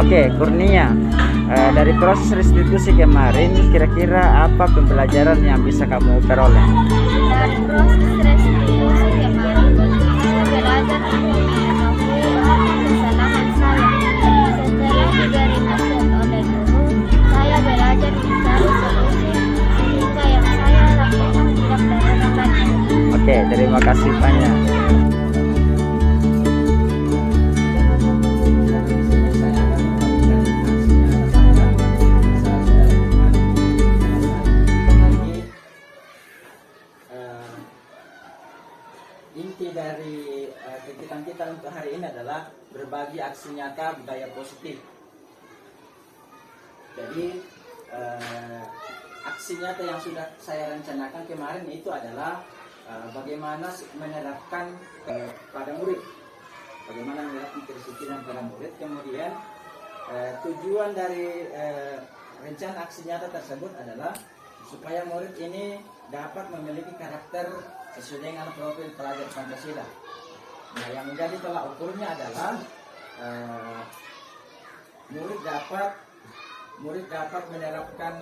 Oke, Kurnia, dari proses restitusi kemarin, kira-kira apa pembelajaran yang bisa kamu peroleh? Dari proses restitusi kemarin, saya belajar untuk mengetahui kesalahan saya. Setelah diberi nasihat oleh guru, saya belajar mencari solusi sehingga yang saya lakukan tidak berulang lagi. Oke, terima kasih banyak. Inti dari kegiatan kita untuk hari ini adalah berbagi aksi nyata budaya positif. Jadi aksi nyata yang sudah saya rencanakan kemarin itu adalah bagaimana menerapkan pada murid, bagaimana menerapkan kedisiplinan pada murid. Kemudian tujuan dari rencana aksi nyata tersebut adalah supaya murid ini dapat memiliki karakter sesuai dengan profil pelajar Pancasila. Nah, yang menjadi tolak ukurnya adalah murid dapat menerapkan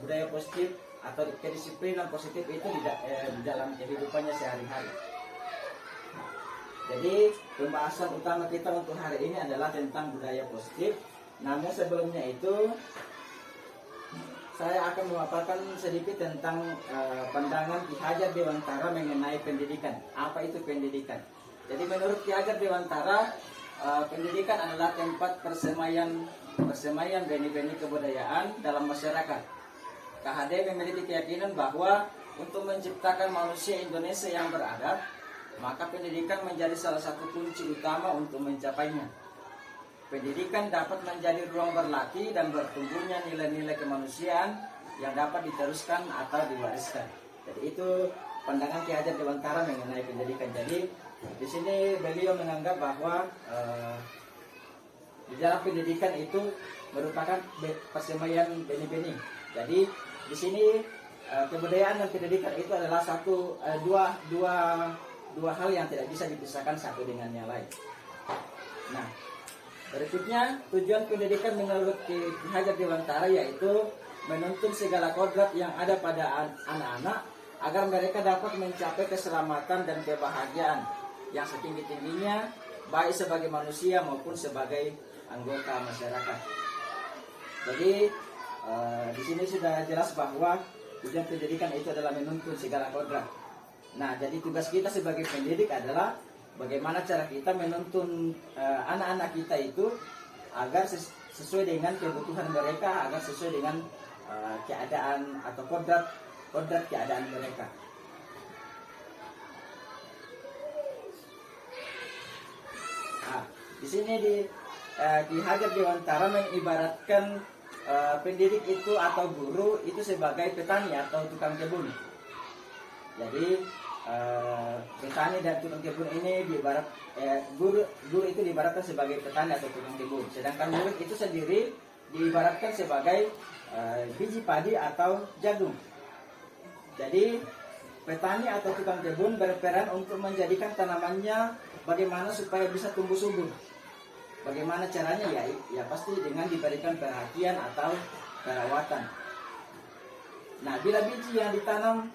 budaya positif atau kedisiplinan positif itu di dalam kehidupannya sehari-hari. Jadi pembahasan utama kita untuk hari ini adalah tentang budaya positif. Namun sebelumnya itu saya akan memaparkan sedikit tentang pandangan Ki Hajar Dewantara mengenai pendidikan. Apa itu pendidikan? Jadi menurut Ki Hajar Dewantara, pendidikan adalah tempat persemaian benih-benih kebudayaan dalam masyarakat. KHD memiliki keyakinan bahwa untuk menciptakan manusia Indonesia yang beradab, maka pendidikan menjadi salah satu kunci utama untuk mencapainya. Pendidikan dapat menjadi ruang berlatih dan bertumbuhnya nilai-nilai kemanusiaan yang dapat diteruskan atau diwariskan. Jadi itu pandangan Ki Hajar Dewantara mengenai pendidikan. Jadi di sini beliau menganggap bahwa di dalam pendidikan itu merupakan persemaian benih-benih. Jadi di sini kebudayaan dan pendidikan itu adalah dua hal yang tidak bisa dipisahkan satu dengan yang lain. Nah, berikutnya, tujuan pendidikan menurut Ki Hajar Dewantara yaitu menuntun segala kodrat yang ada pada anak-anak agar mereka dapat mencapai keselamatan dan kebahagiaan yang setinggi-tingginya, baik sebagai manusia maupun sebagai anggota masyarakat. Jadi di sini sudah jelas bahwa tujuan pendidikan itu adalah menuntun segala kodrat. Nah, jadi tugas kita sebagai pendidik adalah bagaimana cara kita menuntun anak-anak kita itu agar sesuai dengan kebutuhan mereka, agar sesuai dengan keadaan atau kodrat keadaan mereka. Nah, di sini Ki Hajar Dewantara mengibaratkan pendidik itu atau guru itu sebagai petani atau tukang kebun. Jadi petani dan tukang kebun ini guru itu diibaratkan sebagai petani atau tukang kebun, sedangkan murid itu sendiri diibaratkan sebagai biji padi atau jagung. Jadi petani atau tukang kebun berperan untuk menjadikan tanamannya bagaimana supaya bisa tumbuh subur. Bagaimana caranya? Ya pasti dengan diberikan perhatian atau perawatan. Nah, bila biji yang ditanam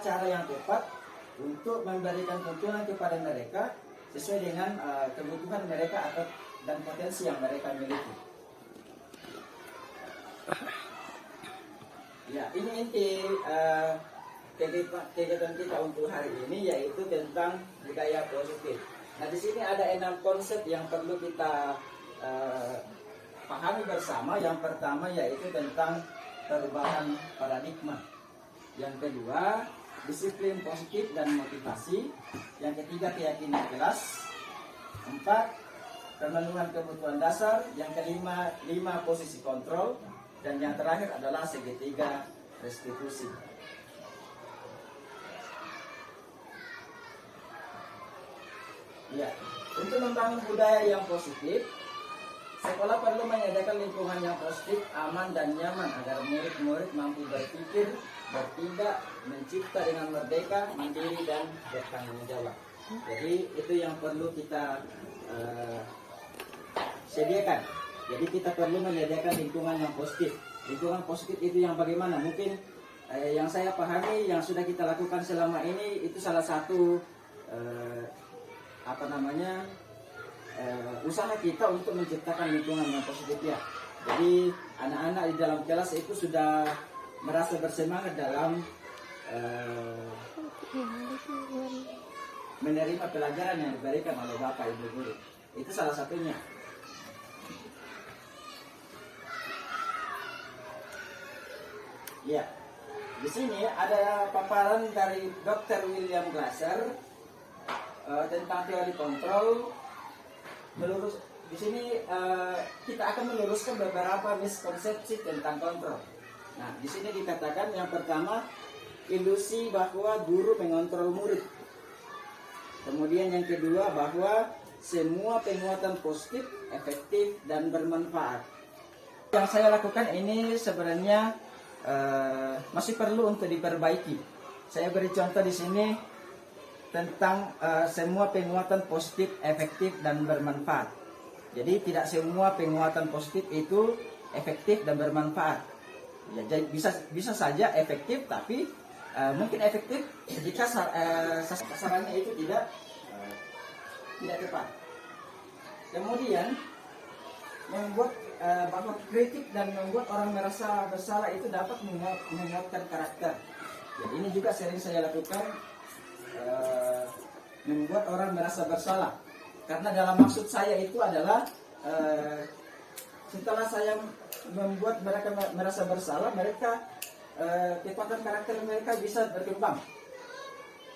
cara yang tepat untuk memberikan tuntunan kepada mereka sesuai dengan kebutuhan mereka dan potensi yang mereka miliki. Ya, ini inti kegiatan kita untuk hari ini, yaitu tentang budaya positif. Nah, di sini ada 6 konsep yang perlu kita pahami bersama. Yang pertama yaitu tentang perubahan paradigma. Yang kedua, disiplin positif dan motivasi. Yang ketiga, keyakinan keras. 4, pemenuhan kebutuhan dasar. Yang kelima, 5 posisi kontrol. dan yang terakhir adalah segitiga restitusi. Ya, untuk membangun budaya yang positif, sekolah perlu menyediakan lingkungan yang positif, aman dan nyaman agar murid-murid mampu berpikir, bertindak, mencipta dengan merdeka, mandiri dan bertanggung jawab. Jadi itu yang perlu kita sediakan. Jadi kita perlu menyediakan lingkungan yang positif. Lingkungan positif itu yang bagaimana? Mungkin yang saya pahami, yang sudah kita lakukan selama ini, itu salah satu usaha kita untuk menciptakan lingkungan yang positif ya. Jadi anak-anak di dalam kelas itu sudah merasa bersemangat dalam menerima pelajaran yang diberikan oleh Bapak Ibu guru. Itu salah satunya. Ya, di sini ada paparan dari Dr. William Glasser tentang teori kontrol. Di sini kita akan meluruskan beberapa miskonsepsi tentang kontrol. Nah, di sini dikatakan yang pertama, ilusi bahwa guru mengontrol murid. Kemudian yang kedua, bahwa semua penguatan positif, efektif dan bermanfaat. Yang saya lakukan ini sebenarnya masih perlu untuk diperbaiki. Saya beri contoh di sini tentang semua penguatan positif, efektif dan bermanfaat. Jadi tidak semua penguatan positif itu efektif dan bermanfaat. Ya, jadi bisa saja efektif, tapi mungkin efektif jika sasarannya itu tidak tepat. Kemudian membuat bahwa kritik dan membuat orang merasa bersalah itu dapat menguatkan karakter. Ya, ini juga sering saya lakukan, membuat orang merasa bersalah. Karena dalam maksud saya itu adalah setelah saya membuat mereka merasa bersalah, mereka kekuatan karakter mereka bisa berkembang.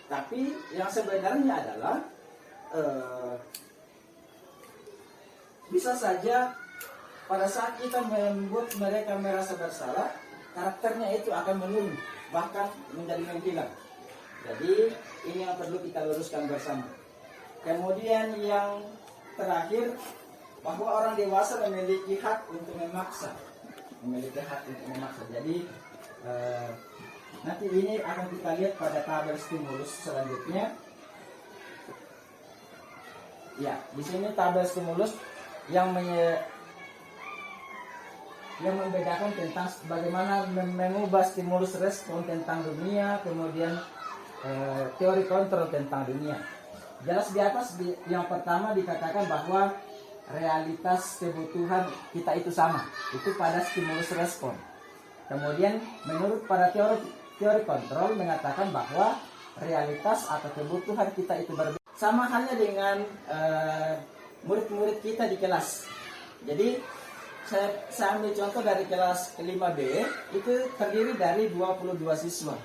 Tapi yang sebenarnya adalah bisa saja pada saat kita membuat mereka merasa bersalah, karakternya itu akan menurun, bahkan menjadi menghilang. Jadi ini yang perlu kita luruskan bersama. Kemudian yang terakhir, bahwa orang dewasa memiliki hak untuk memaksa. Jadi nanti ini akan kita lihat pada tabel stimulus selanjutnya. Ya, di sini tabel stimulus yang membedakan tentang bagaimana mengubah stimulus respon tentang dunia, kemudian teori kontrol tentang dunia. Jelas di atas yang pertama dikatakan bahwa realitas kebutuhan kita itu sama, itu pada stimulus respon. Kemudian menurut pada teori kontrol mengatakan bahwa realitas atau kebutuhan kita itu berbeda. Sama halnya dengan murid-murid kita di kelas. Jadi saya ambil contoh dari kelas 5B, itu terdiri dari 22 siswa.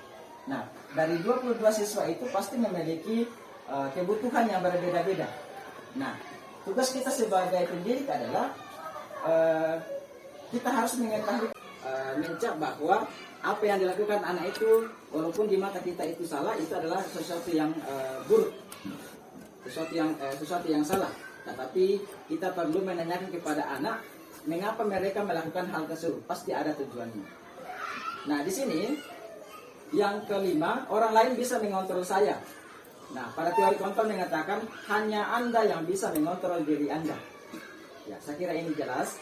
Nah, dari 22 siswa itu pasti memiliki kebutuhan yang berbeda-beda. Nah, tugas kita sebagai pendidik adalah kita harus mengetahui mencap bahwa apa yang dilakukan anak itu, walaupun di mata kita itu salah, itu adalah sesuatu yang buruk, sesuatu yang salah. Tetapi kita perlu menanyakan kepada anak mengapa mereka melakukan hal tersebut. Pasti ada tujuannya. Nah, di sini yang kelima, orang lain bisa mengontrol saya. Nah, pada teori kontrol mengatakan hanya Anda yang bisa mengontrol diri Anda. Ya, saya kira ini jelas.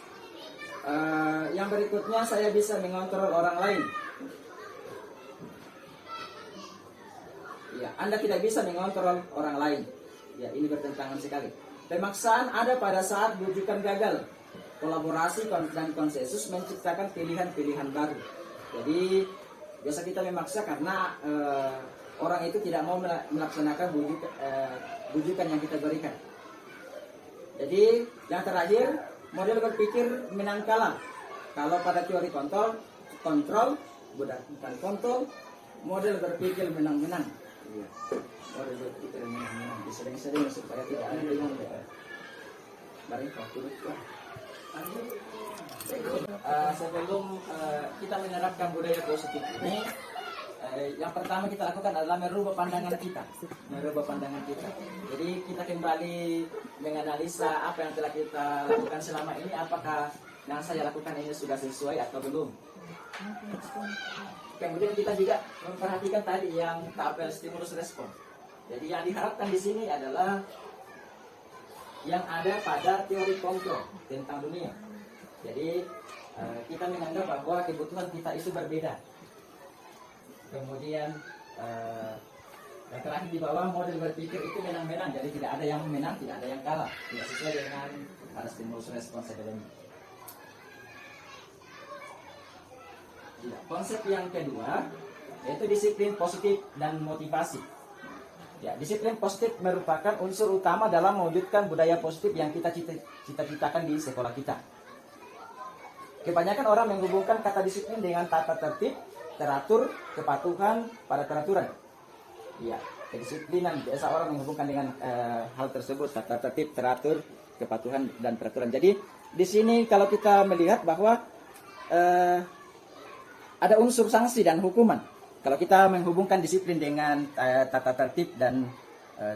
Yang berikutnya, saya bisa mengontrol orang lain. Ya, Anda tidak bisa mengontrol orang lain. Ya, ini bertentangan sekali. Pemaksaan ada pada saat bujukan gagal. Kolaborasi dan konsensus menciptakan pilihan-pilihan baru. Jadi biasa kita memaksa karena orang itu tidak mau melaksanakan bujukan yang kita berikan. Jadi yang terakhir, model berpikir menang kalah. Kalau pada teori kontrol bukan kontrol, model berpikir menang-menang. Model berpikir menang-menang. Disering-sering supaya tidak ada bingung. Mari waktu itu. Sebelum kita menerapkan budaya positif ini, yang pertama kita lakukan adalah merubah pandangan kita. Jadi kita kembali menganalisa apa yang telah kita lakukan selama ini, apakah yang saya lakukan ini sudah sesuai atau belum. Kemudian kita juga memperhatikan tadi yang tabel stimulus respon. Jadi yang diharapkan di sini adalah yang ada pada teori kontrol tentang dunia. Jadi kita menganggap bahwa kebutuhan kita itu berbeda. Kemudian yang terakhir di bawah, model berpikir itu menang-menang. Jadi tidak ada yang menang, tidak ada yang kalah. Tidak sesuai dengan pada stimulus respon sebelumnya. Ya, konsep yang kedua yaitu disiplin positif dan motivasi. Ya, disiplin positif merupakan unsur utama dalam mewujudkan budaya positif yang kita cita-citakan di sekolah kita. Kebanyakan orang menghubungkan kata disiplin dengan tata tertib, teratur, kepatuhan pada peraturan. Ya, kedisiplinan biasa orang menghubungkan dengan hal tersebut, tata tertib, teratur, kepatuhan dan peraturan. Jadi di sini kalau kita melihat bahwa ada unsur sanksi dan hukuman kalau kita menghubungkan disiplin dengan tata tertib dan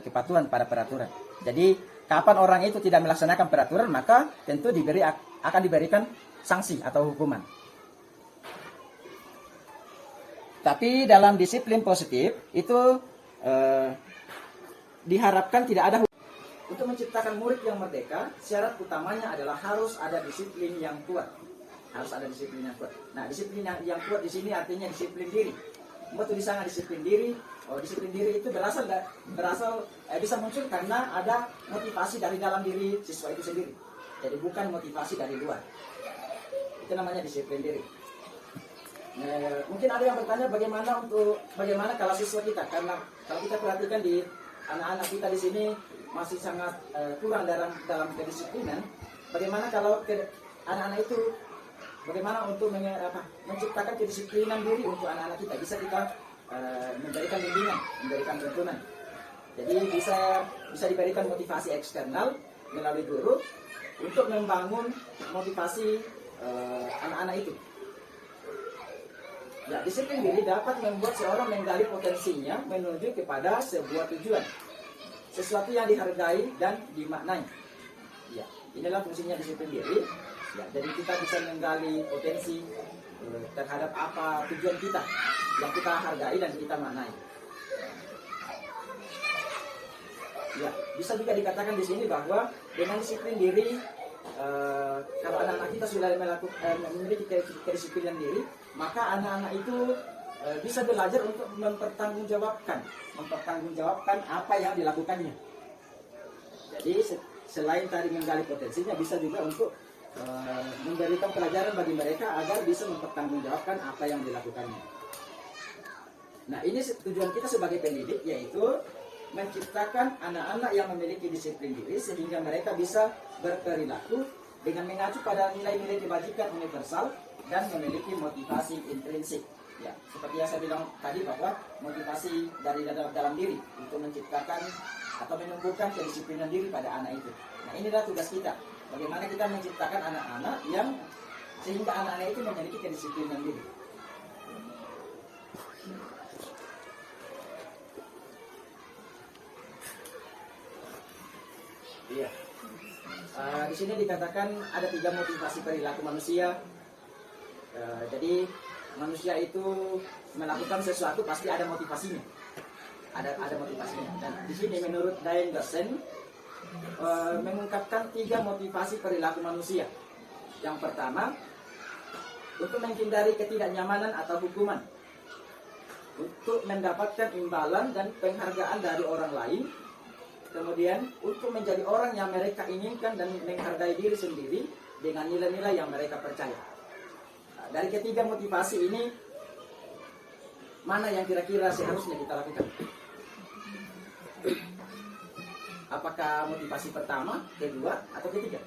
kepatuhan pada peraturan. Jadi kapan orang itu tidak melaksanakan peraturan, maka tentu akan diberikan sanksi atau hukuman. Tapi dalam disiplin positif itu diharapkan tidak ada hukuman. Untuk menciptakan murid yang merdeka, syarat utamanya adalah harus ada disiplin yang kuat. Nah, disiplin yang kuat di sini artinya disiplin diri. Betul di sana disiplin diri. Disiplin diri itu berasal bisa muncul karena ada motivasi dari dalam diri siswa itu sendiri. Jadi bukan motivasi dari luar. Itu namanya disiplin diri. Mungkin ada yang bertanya bagaimana kalau siswa kita, karena kalau kita perhatikan di anak-anak kita di sini masih sangat kurang dalam kedisiplinan. Bagaimana kalau anak-anak itu bagaimana untuk menciptakan kedisiplinan diri untuk anak-anak kita? Bisa kita memberikan bimbingan, memberikan tuntunan. Jadi bisa diberikan motivasi eksternal melalui guru untuk membangun motivasi anak-anak itu. Ya, disiplin diri dapat membuat seorang menggali potensinya menuju kepada sebuah tujuan, sesuatu yang dihargai dan dimaknai. Ya, inilah fungsinya disiplin diri. Ya, jadi kita bisa menggali potensi terhadap apa tujuan kita yang kita hargai dan kita maknai. Ya, bisa juga dikatakan di sini bahwa dengan disiplin diri, kalau anak-anak kita sudah memiliki kedisiplinan diri, maka anak-anak itu bisa belajar untuk mempertanggungjawabkan apa yang dilakukannya. Jadi selain tadi menggali potensinya, bisa juga untuk memberikan pelajaran bagi mereka agar bisa mempertanggungjawabkan apa yang dilakukannya. Nah, ini tujuan kita sebagai pendidik, yaitu menciptakan anak-anak yang memiliki disiplin diri sehingga mereka bisa berperilaku dengan mengacu pada nilai-nilai kebajikan universal dan memiliki motivasi intrinsik. Ya, seperti yang saya bilang tadi bahwa motivasi dari dalam diri untuk menciptakan atau menumbuhkan kedisiplinan diri pada anak itu. Nah, inilah tugas kita. Bagaimana kita menciptakan anak-anak yang sehingga anak-anak itu memiliki kedisiplinan diri. Iya. Di sini dikatakan ada 3 motivasi perilaku manusia. Jadi manusia itu melakukan sesuatu pasti ada motivasinya. Ada motivasinya. Dan di sini menurut Diane Garsen mengungkapkan 3 motivasi perilaku manusia. Yang pertama, untuk menghindari ketidaknyamanan atau hukuman, untuk mendapatkan imbalan dan penghargaan dari orang lain, kemudian untuk menjadi orang yang mereka inginkan dan menghargai diri sendiri dengan nilai-nilai yang mereka percaya. Nah, dari ketiga motivasi ini, mana yang kira-kira seharusnya kita lakukan? Apakah motivasi pertama, kedua, atau ketiga?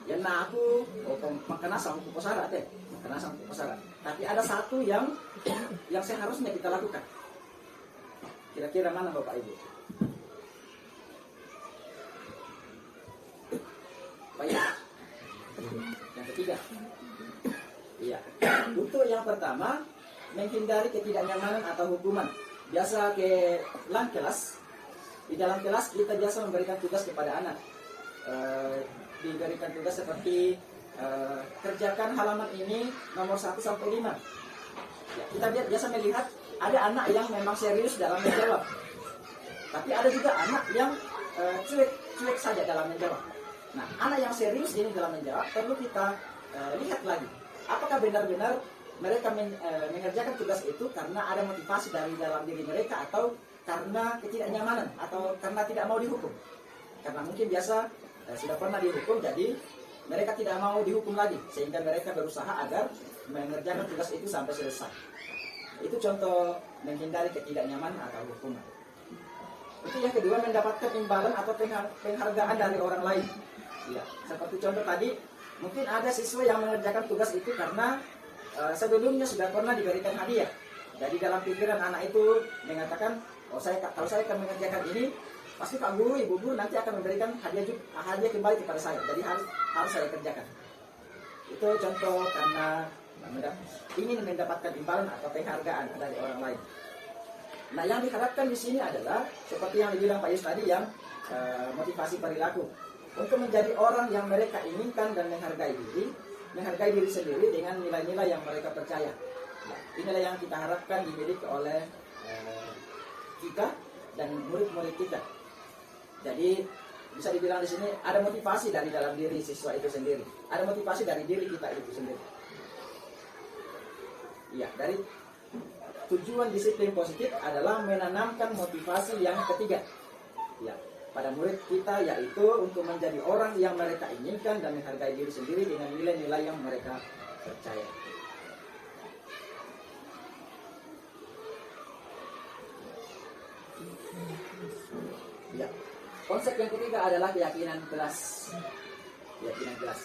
Ya, nah aku makanya sama kuposara teh, tapi ada satu yang seharusnya kita lakukan. Kira-kira mana Bapak Ibu? Baik. Yang ketiga. Iya. Untuk yang pertama, menghindari ketidaknyamanan atau hukuman. Biasa ke dalam kelas, di dalam kelas kita biasa memberikan tugas kepada anak. Diberikan tugas seperti kerjakan halaman ini nomor 1 sampai 5. Ya, kita biasa melihat ada anak yang memang serius dalam menjawab. Tapi ada juga anak yang cuek saja dalam menjawab. Nah, anak yang serius ini dalam menjawab perlu kita lihat lagi. Apakah benar-benar mereka mengerjakan tugas itu karena ada motivasi dari dalam diri mereka, atau karena ketidaknyamanan, atau karena tidak mau dihukum. Karena mungkin biasa sudah pernah dihukum, jadi mereka tidak mau dihukum lagi, sehingga mereka berusaha agar mengerjakan tugas itu sampai selesai. Itu contoh menghindari ketidaknyamanan atau hukuman. Itu yang kedua, mendapatkan imbalan atau penghargaan dari orang lain. Ya, seperti contoh tadi, mungkin ada siswa yang mengerjakan tugas itu karena sebelumnya sudah pernah diberikan hadiah. Jadi dalam pikiran anak itu mengatakan, kalau saya akan mengerjakan ini, pasti Pak Guru, Ibu Guru nanti akan memberikan hadiah kembali kepada saya. Jadi harus saya kerjakan. Itu contoh karena ingin mendapatkan imbalan atau penghargaan dari orang lain. Nah, yang diharapkan di sini adalah seperti yang dibilang Pak Yus tadi, yang motivasi perilaku untuk menjadi orang yang mereka inginkan dan menghargai diri sendiri dengan nilai-nilai yang mereka percaya. Nah, inilah yang kita harapkan dimiliki oleh kita dan murid-murid kita. Jadi bisa dibilang di sini ada motivasi dari dalam diri siswa itu sendiri, ada motivasi dari diri kita itu sendiri. Ya, dari tujuan disiplin positif adalah menanamkan motivasi yang ketiga, ya, pada murid kita, yaitu untuk menjadi orang yang mereka inginkan dan menghargai diri sendiri dengan nilai-nilai yang mereka percaya. Ya, konsep yang ketiga adalah keyakinan kelas. Keyakinan kelas.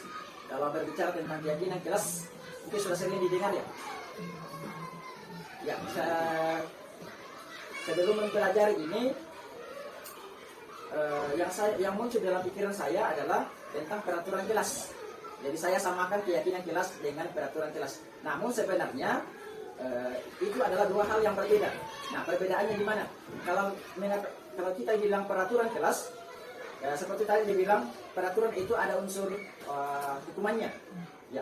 Kalau berbicara tentang keyakinan kelas, mungkin sudah sering didengar ya. Ya, sebelum mempelajari ini, yang muncul dalam pikiran saya adalah tentang peraturan kelas. Jadi saya samakan keyakinan kelas dengan peraturan kelas. Namun sebenarnya itu adalah dua hal yang berbeda. Nah, perbedaannya di mana? Kalau kita bilang peraturan kelas, seperti tadi dibilang, peraturan itu ada unsur hukumannya. Ya,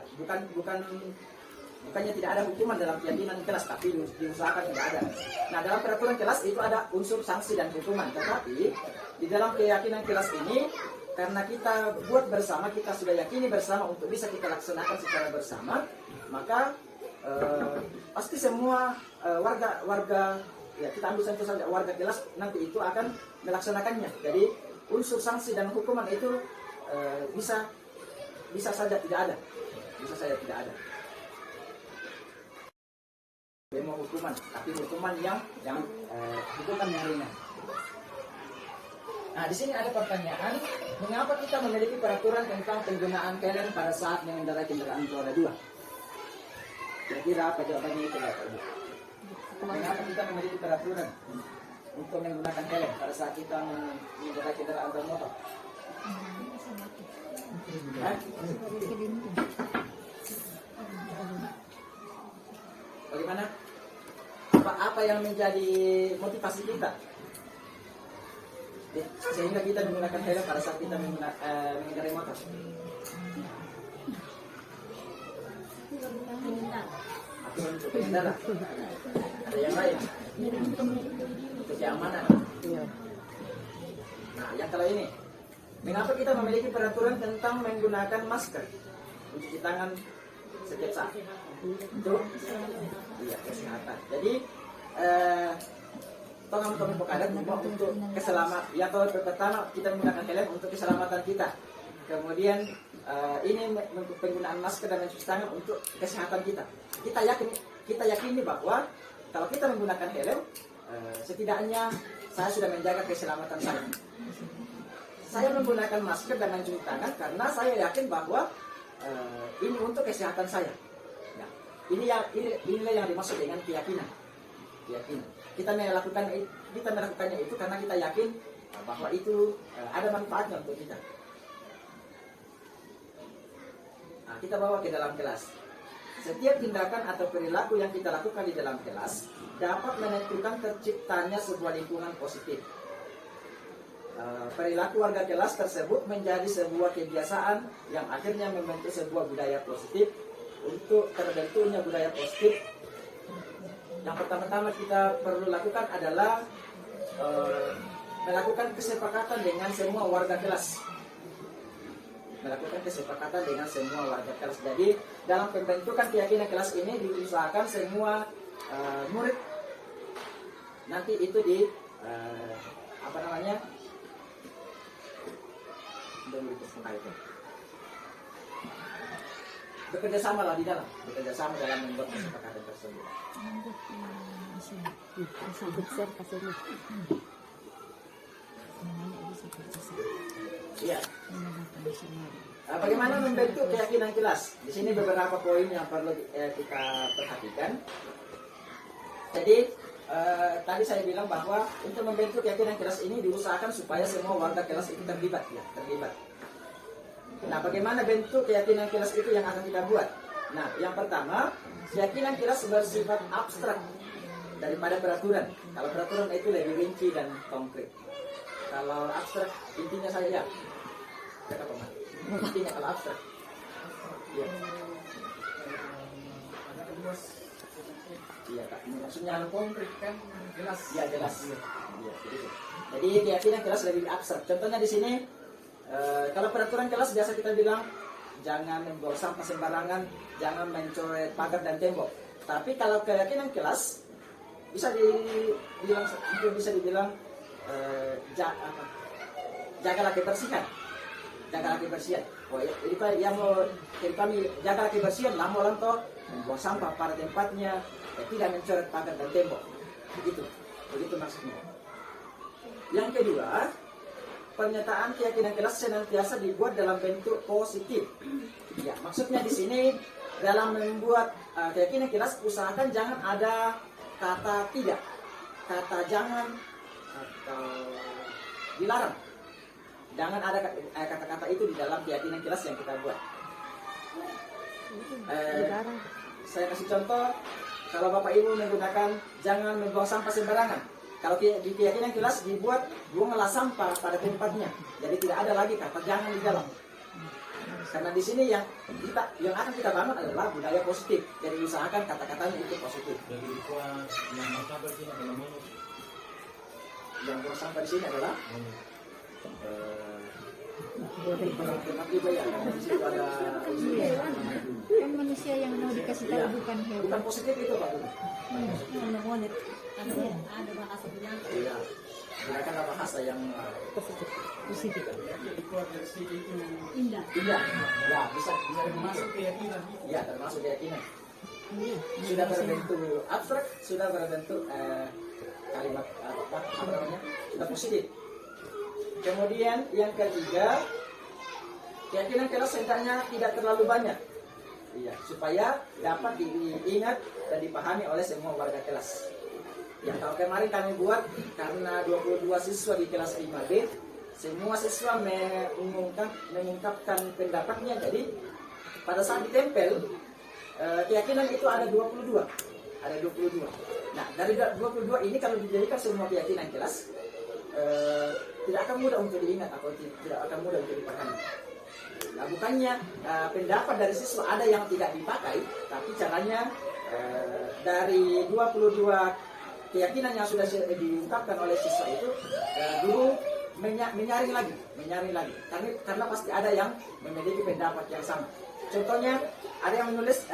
bukannya tidak ada hukuman dalam keyakinan kelas, tapi diusahakan tidak ada. Nah, dalam peraturan kelas itu ada unsur sanksi dan hukuman. Tetapi di dalam keyakinan kelas ini, karena kita buat bersama, kita sudah yakini bersama untuk bisa kita laksanakan secara bersama, maka pasti semua warga, ya kita ambil contoh saja, warga kelas nanti itu akan melaksanakannya. Jadi unsur sanksi dan hukuman itu bisa saja tidak ada, bisa saja tidak ada. Demo hukuman, tapi hukuman yang hukuman yang ringan. Nah, di sini ada pertanyaan, mengapa kita memiliki peraturan tentang penggunaan helm pada saat mengendarai kendaraan roda 2? Kira-kira apa jawabannya itu, Bapak Ibu? Mengapa kita memiliki peraturan untuk menggunakan helm pada saat kita mengendarai kendaraan bermotor? Bagaimana? Apa yang menjadi motivasi kita sehingga kita menggunakan helm pada saat kita mengendarai motor? Aturan untuk pengendara. Ada yang lain? Untuk keamanan. Nah, yang kalau ini, mengapa kita memiliki peraturan tentang menggunakan masker, mencuci tangan setiap saat? Itu iya, kesehatan. Jadi kami pokadat untuk keselamatan. Ya, kalau pertama kita menggunakan helm untuk keselamatan kita. Kemudian ini penggunaan masker dan mencuci tangan untuk kesehatan kita. Kita yakini bahwa kalau kita menggunakan helm, setidaknya saya sudah menjaga keselamatan saya. Saya menggunakan masker dan mencuci tangan karena saya yakin bahwa ini untuk kesehatan saya. Nah, inilah yang dimaksud dengan keyakinan. Kita melakukannya itu karena kita yakin bahwa itu ada manfaatnya untuk kita. Nah, kita bawa ke dalam kelas. Setiap tindakan atau perilaku yang kita lakukan di dalam kelas dapat menentukan terciptanya sebuah lingkungan positif. Perilaku warga kelas tersebut menjadi sebuah kebiasaan yang akhirnya membentuk sebuah budaya positif. Untuk terbentuknya budaya positif, yang pertama-tama kita perlu lakukan adalah melakukan kesepakatan dengan semua warga kelas. Melakukan kesepakatan dengan semua warga kelas. Jadi dalam pembentukan keyakinan kelas ini diusahakan semua murid nanti itu di bekerja sama lah di dalam, bekerja sama dalam membuat kesepakatan tersebut. Iya. Bagaimana membentuk keyakinan kelas? Di sini beberapa poin yang perlu kita perhatikan. Jadi tadi saya bilang bahwa untuk membentuk keyakinan kelas ini diusahakan supaya semua warga kelas itu terlibat. Nah, bagaimana bentuk keyakinan kelas itu yang akan kita buat? Nah, yang pertama, keyakinan kelas bersifat abstrak daripada peraturan. Kalau peraturan itu lebih rinci dan konkret. Kalau abstrak, intinya saja. Intinya kalau abstrak. Ya. Iya, Kak. Maksudnya konkret kan jelas. Ya, jelas. Ya, gitu. Jadi keyakinan kelas lebih abstrak. Contohnya di sini, kalau peraturan kelas biasa kita bilang jangan membuang sampah sembarangan, jangan mencoret pagar dan tembok. Tapi kalau keyakinan kelas bisa dibilang jagalah kebersihan. Jagalah kebersihan. Oh, jadi yang mau kami jagalah kebersihan, lama lanto membuang sampah pada tempatnya, tidak mencoret pagar dan tembok. Begitu maksudnya. Yang kedua, pernyataan keyakinan kelas senantiasa dibuat dalam bentuk positif. Ya, maksudnya di sini dalam membuat keyakinan kelas usahakan jangan ada kata tidak, kata jangan atau dilarang. Jangan ada kata-kata itu di dalam keyakinan kelas yang kita buat. Saya kasih contoh, kalau Bapak Ibu menggunakan jangan membuang sampah sembarangan. Kalau di keyakinan kelas dibuat buanglah sampah pada tempatnya. Jadi tidak ada lagi kata jangan di dalam. Karena di sini yang akan kita bangun adalah budaya positif. Jadi usahakan kata-katanya itu positif. Yang buang sampah di sini adalah tempat ibadah. Di situ ada kan manusia yang mau dikasih tahu bukan hewan. Bukan positif itu, Pak. Ada bahasa bilang. Iya. Gunakanlah bahasa yang Positif. indah. Ya, bisa termasuk keyakinan. Ya, termasuk keyakinan. Sudah berbentuk abstrak, sudah berbentuk kalimat apa namanya? Sudah positif. Kemudian yang ketiga, keyakinan kelas hendaknya tidak terlalu banyak. Iya, supaya dapat diingat dan dipahami oleh semua warga kelas. Ya, kalau kemarin kami buat karena 22 siswa di kelas 5B, semua siswa mengungkapkan pendapatnya. Jadi pada saat ditempel, keyakinan itu ada 22. Ada 22. Nah, dari 22 ini kalau dijadikan semua keyakinan kelas, tidak akan mudah untuk diingat atau tidak akan mudah untuk dipahami. Nah, bukannya pendapat dari siswa ada yang tidak dipakai, tapi caranya dari 22 keyakinan yang sudah diungkapkan oleh siswa itu, guru menyaring lagi, karena pasti ada yang memiliki pendapat yang sama. Contohnya ada yang menulis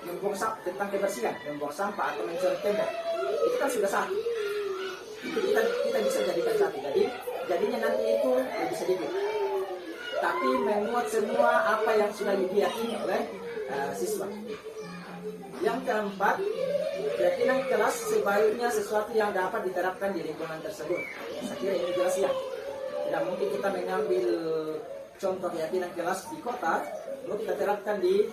membuang sampah tentang kebersihan, membuang sampah atau mencoret tembok, itu kan sudah satu. Itu kita bisa jadikan satu. Jadinya nanti itu lebih sedikit. Tapi memuat semua apa yang sudah diyakini oleh siswa. Yang keempat, keyakinan kelas sebaiknya sesuatu yang dapat diterapkan di lingkungan tersebut. Saya kira ini jelas ya. Tidak mungkin kita mengambil contoh keyakinan kelas di kota, lalu kita terapkan di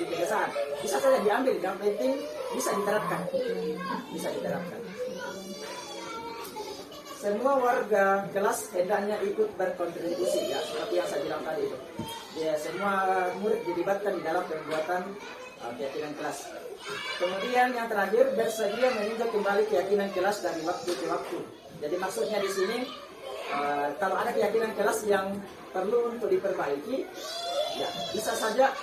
pedesaan. Bisa saja diambil, yang penting bisa diterapkan. Semua warga kelas hendaknya ikut berkontribusi, ya, seperti yang saya bilang tadi itu. ya, semua murid dilibatkan di dalam pembuatan keyakinan kelas. Kemudian yang terakhir, bersedia meninjau kembali keyakinan kelas dari waktu ke waktu. Jadi maksudnya di sini kalau ada keyakinan kelas yang perlu untuk diperbaiki, ya bisa saja.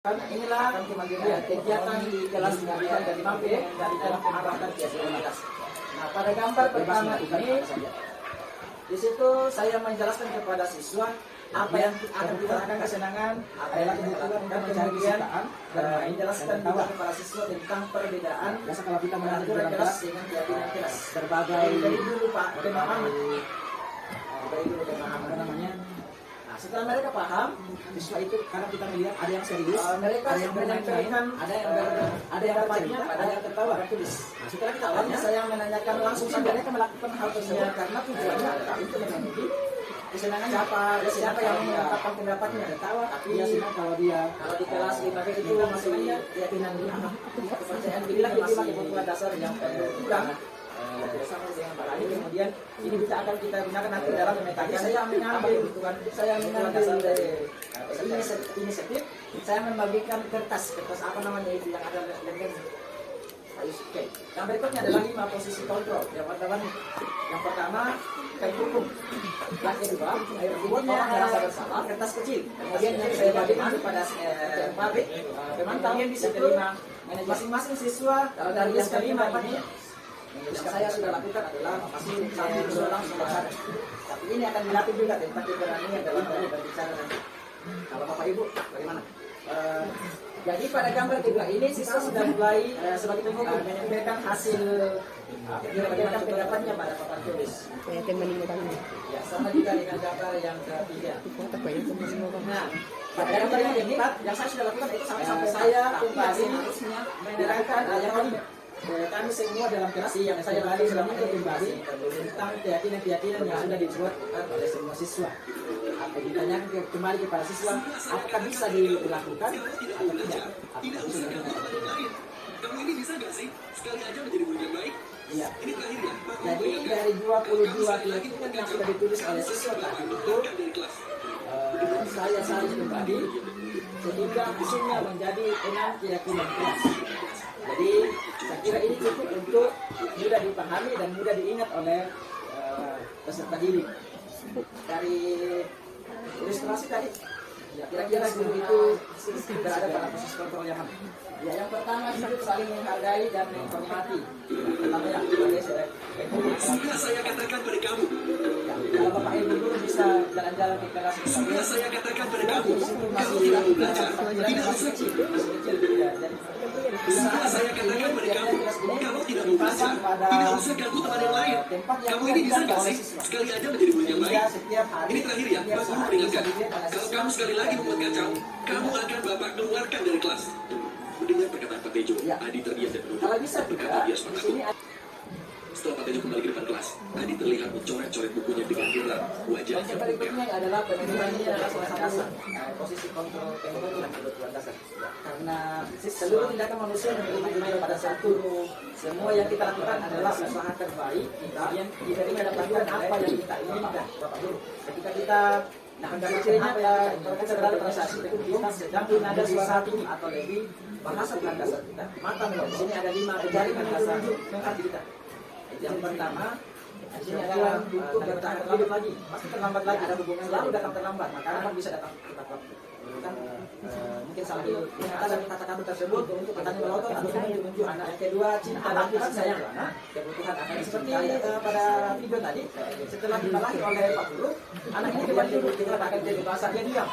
Inilah kegiatan di kelas dari mampir dari dalam pembuatan keyakinan kelas. Nah, pada gambar pertama ini, di situ saya menjelaskan kepada siswa apa yang akan kita lakukan kesenangan, apa yang kebutuhan dan kemudian menjelaskan juga kepada siswa tentang perbedaan kalau kita mengatur kelas dengan keyakinan kelas. Berbagai dari dulu Pak pemahaman, dari dulu pemahaman namanya. Nah, setelah mereka paham, siswa itu karena kita melihat ada yang serius, mereka ada yang menyampaikan, ada yang bertanya, ada yang tertawa, tulis. Nah, setelah kita tanya, saya menanyakan langsung saja mereka melakukan hal tersebut karena tujuannya adalah untuk memenuhi kesenangan siapa yang mengungkapkan pendapatnya tertawa, tapi dia senang kalau di kelas di pakai itu masih keyakinan kepercayaan diri masih kebutuhan dasar yang kurang. Bersama dengan Pak Ali, kemudian ini kita akan kita gunakan nanti dalam memetakan saya mengambil dari inisiatif, saya membagikan kertas apa namanya itu yang ada lengkap. Oke. Yang berikutnya adalah 5 posisi kontrol. Yang pertama kain hukum. Yang kedua, rumusnya rasa bersalah, kertas kecil. Kemudian yang saya bagikan kepada pabrik, pemantau yang bisa terima masing-masing siswa dari yang kelima ini. Yang saya sudah lakukan adalah masih satu siswa langsung berbicara. Tapi ini akan dilatih juga tentang keberanian dalam berbicara nanti. Kalau Bapak Ibu, bagaimana? Jadi pada gambar kedua ini siswa sudah mulai sebagai penghukum menyampaikan hasil menyampaikan pendapatnya pada papan tulis. Ya, sama juga dengan gambar yang ketiga. Nah, pada gambar yang keempat yang saya sudah lakukan itu sampai saya kembali harusnya menerangkan yang kami semua dalam kelas yang saya balik selama ini kembali tentang keyakinan yang sudah dibuat oleh semua siswa. Apa ditanyakan kembali kepada siswa, apakah bisa dilakukan atau tidak? Kamu ini bisa nggak sih sekali aja menjadi murid yang baik? Iya. Ini terakhir ya. Jadi dari 22 keyakinan yang sudah ditulis oleh siswa tadi itu, saya salin kembali sehingga hasilnya menjadi 6 keyakinan kelas. Jadi saya kira ini cukup untuk mudah dipahami dan mudah diingat oleh peserta didik. Dari ilustrasi tadi, ya kira-kira guru itu berada pada posisi kontrol yang mana? Ya, yang pertama itu saling menghargai dan menghormati. Pertama yang Sudah saya katakan pada kamu. Ya, kalau Bapak Ibu guru bisa jalan-jalan ke kelas, Sudah saya katakan pada kamu. masih Kalau tidak belajar, tidak masih usah. kecil, ya. Jadi, Sudah saya katakan pada kamu. Kalau tidak mau belajar, tidak usah ganggu teman yang lain. Kamu ini bisa nggak sih sekali aja menjadi murid yang baik? Ini terakhir ya, Pak Guru peringatkan. Kalau kamu sekali lagi membuat kacau, kamu akan Bapak keluarkan dari kelas. Mendengar perkataan Pak Tejo, Adi terdiam dan menunduk. kalau bisa Berkata dia di sepakat. sini Setelah Pak Tejo kembali ke depan kelas, Adi terlihat mencoret-coret bukunya dengan geram. Wajahnya yang berikutnya adalah pemenuhan ini adalah salah satu dasar posisi kontrol kebutuhan dasar. Karena seluruh tindakan manusia memiliki nilai pada satu. Semua yang kita lakukan adalah usaha terbaik kita yang mendapatkan apa yang kita inginkan, Bapak Guru. Ketika kita kecilnya ya kalau kita berada pada saat itu kita sedang ada sesuatu atau lebih bahasa dasar kita. Mata di sini ada 5 jaringan dasar mengerti kita. Yang pertama, di sini adalah terlambat lagi, pasti terlambat lagi, ada hubungan selalu datang terlambat, maka anak bisa datang tepat waktu. Kan mungkin salah kata dan kata-kata tersebut untuk petani melotot atau menuju anak. Yang kedua, cinta dan kasih sayang anak, kebutuhan anak. Seperti pada video tadi, setelah kita lahir oleh Pak Guru, anak ini kembali dulu kita akan jadi bahasa dia diam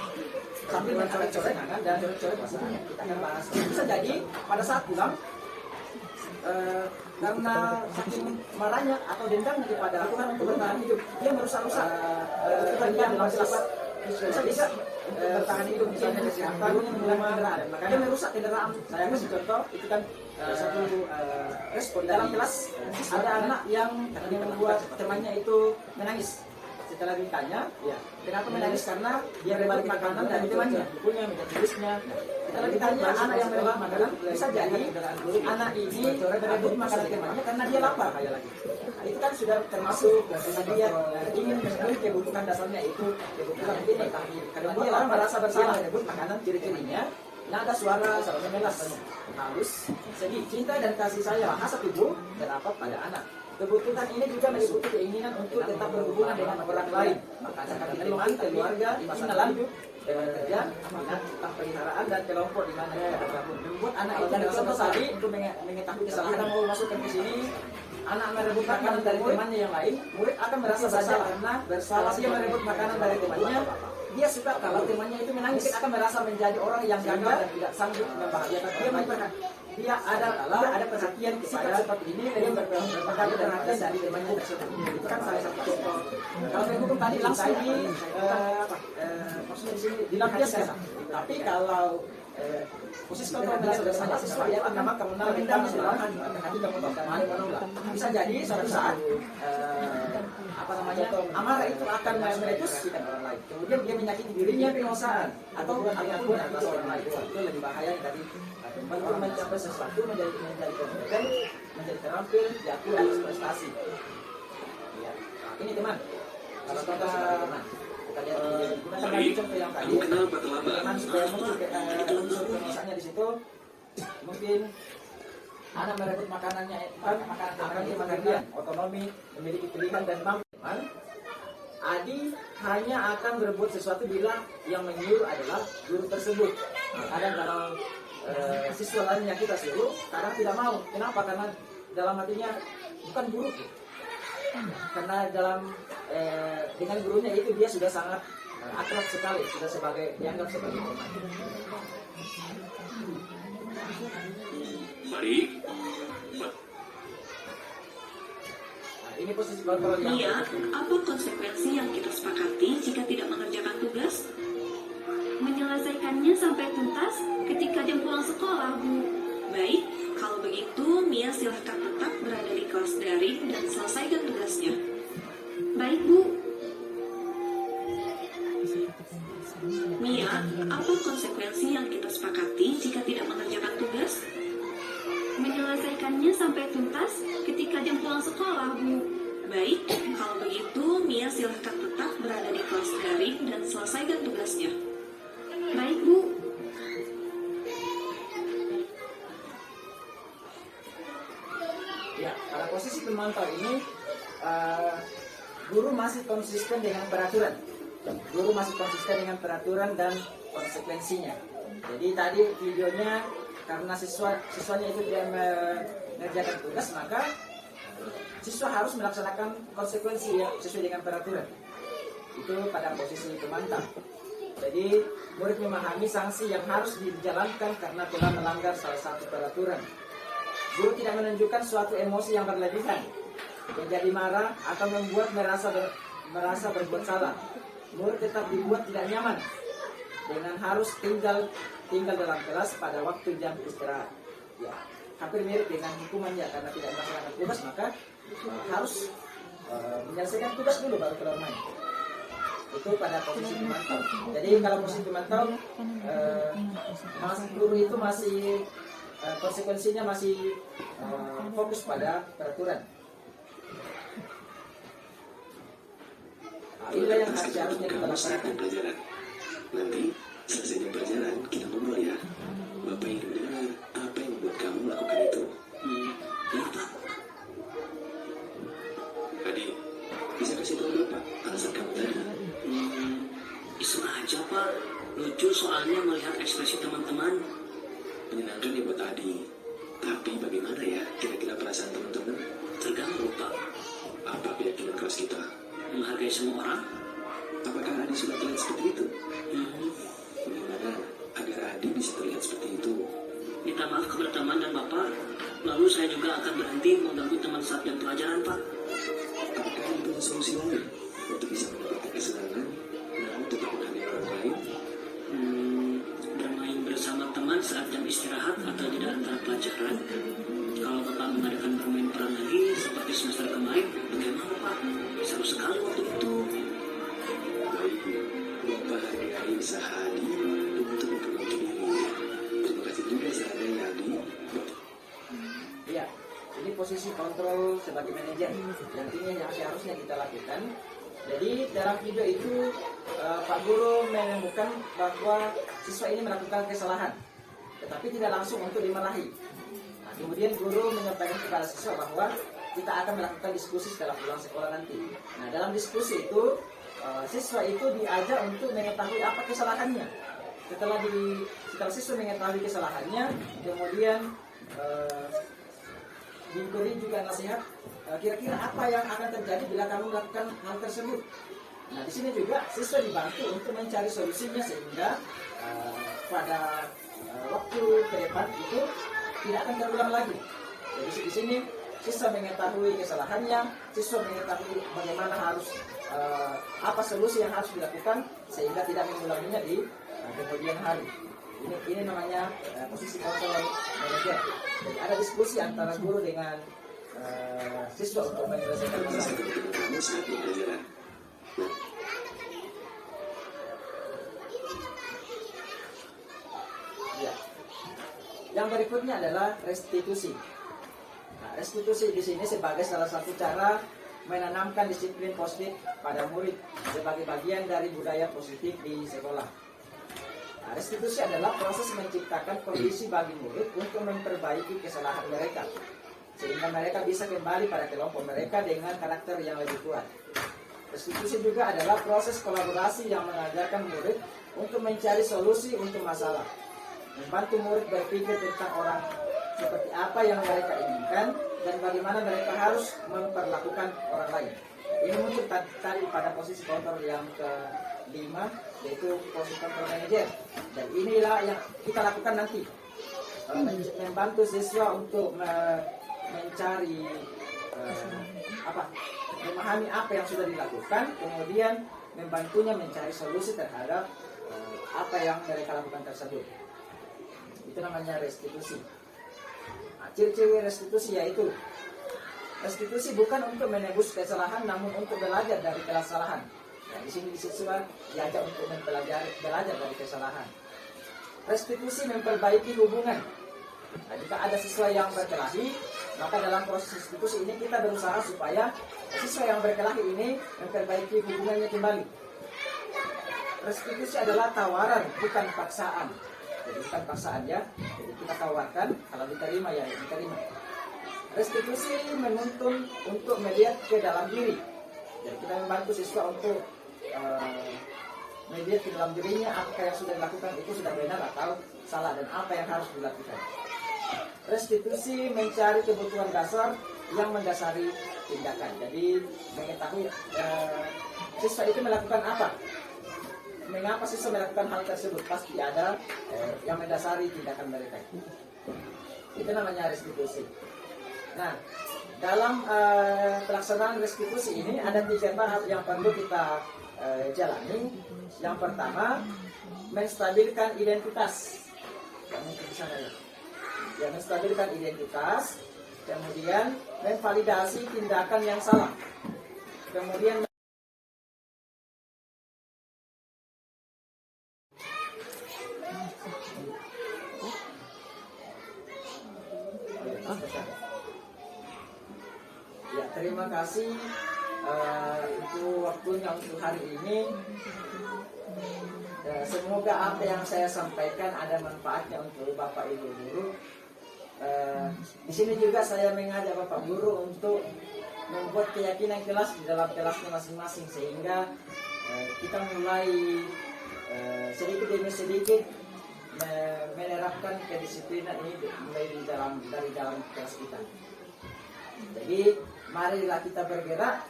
sambil mencoret-coret dan coret-coret bahasanya. Kita akan bahas. Bisa jadi pada saat pulang karena saking marahnya atau dendamnya kepada Tuhan untuk bertahan hidup, dia merusak-rusak kebahagiaan dalam sifat bisa bertahan hidup misalnya kesehatan kendaraan, maka dia merusak kendaraan. Saya kasih contoh itu kan satu respon dalam kelas ada anak yang membuat temannya itu menangis setelah ditanya, ya, kenapa menangis? Karena dia berbalik makanan dari temannya, bukunya, meja tulisnya. Setelah ditanya anak yang berbalik makanan, bisa jadi anak ini berebut makanan temannya karena dia lapar. Nah, itu kan sudah termasuk karena dia ingin memenuhi kebutuhan dasarnya itu kebutuhan ini. Karena dia lapar merasa bersalah berebut makanan, ciri-cirinya nada suara salah memelas, halus, sedih, cinta dan kasih sayang hasrat ibu terdapat pada anak. Kebutuhan ini juga meliputi keinginan untuk tetap berhubungan dengan orang lain, maka akan teman, keluarga, kenalan, dengan kerja, minat, peliharaan dan kelompok di mana dia tergabung. Membuat anak itu merasa bersalah untuk mengetahui kesalahan. Kita mau masukkan ke sini, anak merebut makanan dari temannya yang lain, murid akan merasa bersalah karena dia merebut makanan dari temannya. Dia suka kalau temannya itu menangis, akan merasa menjadi orang yang gagal dan tidak sanggup membahagiakan dia ada perhatian kepada seperti ini, dia berperhatian dari temannya tersebut. Itu kan salah satu contoh. Kalau hukum tadi langsung maksudnya di sini dilampiaskan. Tapi kalau posisi kontrol merasa bersalah sesuai ya nama kemenal dendam kesalahan hati kamu menolak. Bisa jadi suatu saat amarah itu akan meletus orang lain. Kemudian dia menyakiti dirinya perkosaan atau ataupun atas orang lain. Itu lebih bahaya tadi. Untuk mencapai sesuatu menjadi kompeten, menjadi terampil, diakui atas prestasi. Ya. Ini teman. Kalau kita lihat contoh yang tadi, teman supaya unsur perkosanya di situ, mungkin anak merebut makanannya, makanan dia, otonomi, memiliki pilihan dan mampu. Adi hanya akan berbuat sesuatu bila yang menyuruh adalah guru tersebut. Kadang kalau siswa lainnya kita suruh, kadang tidak mau. Kenapa? Karena dalam hatinya bukan guru. Karena dengan gurunya itu dia sudah sangat akrab sekali, sudah dianggap sebagai teman. Mari. Ini posisi kontrol yang Iya, apa konsekuensi yang kita sepakati jika tidak mengerjakan tugas? Menyelesaikannya sampai tuntas ketika jam pulang sekolah, Bu. Baik, kalau begitu Mia silahkan tetap berada di kelas daring dan selesaikan tugasnya. Baik, Bu. Mia, apa konsekuensi yang kita sepakati jika tidak mengerjakan tugas? Menyelesaikannya sampai tuntas ketika jam pulang sekolah, Bu. Baik, kalau begitu Mia silahkan tetap berada di kelas daring dan selesaikan tugasnya. Baik, Bu. Ya, pada posisi pemantau ini guru masih konsisten dengan peraturan. Guru masih konsisten dengan dan konsekuensinya. Jadi tadi videonya karena siswanya itu dia mengerjakan tugas, maka siswa harus melaksanakan konsekuensi yang sesuai dengan peraturan. Itu pada posisi pemantau. Jadi murid memahami sanksi yang harus dijalankan karena telah melanggar salah satu peraturan. Guru tidak menunjukkan suatu emosi yang berlebihan, menjadi marah atau membuat merasa berbuat salah. Murid tetap dibuat tidak nyaman dengan harus tinggal dalam kelas pada waktu jam istirahat. Ya, hampir mirip dengan hukumannya karena tidak melaksanakan tugas, maka harus menyelesaikan tugas dulu baru keluar main. Itu pada posisi pemantau. Jadi kalau posisi pemantau, guru itu masih konsekuensinya masih fokus pada peraturan. Inilah yang harusnya kita laksanakan. Pelajaran. Nanti selesai jam pelajaran kita ngobrol ya. Bapak ingin dengar apa yang membuat kamu melakukan itu. Iya Pak. Adik, bisa kasih tahu Bapak alasan kamu tadi? Iseng aja, Pak. Lucu soalnya melihat ekspresi teman-teman. Menyenangkan ya buat Adi. Tapi bagaimana ya kira-kira perasaan teman-teman? Terganggu, Pak. Apa keyakinan kelas kita? Menghargai semua orang. Apakah Adi sudah terlihat seperti itu? Bagaimana agar Adi bisa terlihat seperti itu? Minta maaf kepada teman dan Bapak. Lalu saya juga akan berhenti mengganggu teman saat jam pelajaran, Pak. Apakah Adi punya solusi lain untuk bisa mendapatkan kesenangan namun tetap menghargai orang lain? Bermain bersama teman saat jam istirahat atau jeda antara pelajaran. Kalau Bapak mengadakan bermain peran lagi seperti semester kemarin, bagaimana Pak? Seru sekali waktu itu. posisi kontrol sebagai manajer. Yang ini yang seharusnya kita lakukan. Jadi dalam video itu Pak Guru menemukan bahwa siswa ini melakukan kesalahan, tetapi tidak langsung untuk dimarahi. Nah, kemudian guru menyampaikan kepada siswa bahwa kita akan melakukan diskusi setelah pulang sekolah nanti. Nah, dalam diskusi itu siswa itu diajak untuk mengetahui apa kesalahannya. Setelah siswa mengetahui kesalahannya, kemudian diberi juga nasihat kira-kira apa yang akan terjadi bila kamu melakukan hal tersebut. Nah, di sini juga siswa dibantu untuk mencari solusinya sehingga pada waktu ke depan itu tidak akan terulang lagi. Jadi di sini siswa mengetahui kesalahannya, siswa mengetahui bagaimana harus apa solusi yang harus dilakukan sehingga tidak mengulanginya di kemudian hari. Ini namanya posisi kontrol manajer. Jadi ada diskusi antara guru dengan siswa untuk menyelesaikan masalah. Ya. Yang berikutnya adalah restitusi. Nah, restitusi di sini sebagai salah satu cara menanamkan disiplin positif pada murid sebagai bagian dari budaya positif di sekolah. Nah, restitusi adalah proses menciptakan kondisi bagi murid untuk memperbaiki kesalahan mereka, sehingga mereka bisa kembali pada kelompok mereka dengan karakter yang lebih kuat. Restitusi juga adalah proses kolaborasi yang mengajarkan murid untuk mencari solusi untuk masalah, membantu murid berpikir tentang orang seperti apa yang mereka inginkan dan bagaimana mereka harus memperlakukan orang lain. Ini muncul tadi pada posisi kontrol yang ke-5, yaitu posisi kontrol manajer. Dan inilah yang kita lakukan nanti, membantu siswa untuk mencari memahami apa yang sudah dilakukan, kemudian membantunya mencari solusi terhadap apa yang mereka lakukan tersebut. Itu namanya restitusi. Nah, ciri-ciri restitusi yaitu restitusi bukan untuk menebus kesalahan, namun untuk belajar dari kesalahan. Nah, di sini siswa diajak untuk belajar dari kesalahan. Restitusi memperbaiki hubungan. Nah, jika ada siswa yang berkelahi, maka dalam proses restitusi ini kita berusaha supaya siswa yang berkelahi ini memperbaiki hubungannya kembali. Restitusi adalah tawaran, bukan paksaan. Jadi bukan paksaan ya. Jadi kita tawarkan, kalau diterima ya diterima. Restitusi menuntun untuk melihat ke dalam diri. Jadi kita membantu siswa untuk melihat ke dalam dirinya apa yang sudah dilakukan itu sudah benar atau salah dan apa yang harus dilakukan. Restitusi mencari kebutuhan dasar yang mendasari tindakan. Jadi mengetahui siswa itu melakukan apa, mengapa siswa melakukan hal tersebut, pasti ada yang mendasari tindakan mereka. Itu namanya restitusi. Nah, dalam pelaksanaan restitusi ini ada 3 tahap yang perlu kita jalani. Yang pertama, menstabilkan identitas. Menstabilkan identitas, kemudian memvalidasi tindakan yang salah, kemudian ya, terima kasih untuk waktunya untuk hari ini. Semoga apa yang saya sampaikan ada manfaatnya untuk Bapak Ibu guru. Di sini juga saya mengajak Bapak Guru untuk membuat keyakinan kelas di dalam kelasnya masing-masing sehingga kita mulai sedikit demi sedikit menerapkan kedisiplinan ini mulai dari dalam kelas kita. Jadi marilah kita bergerak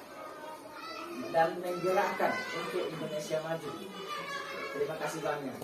dan menggerakkan untuk Indonesia maju. Terima kasih banyak.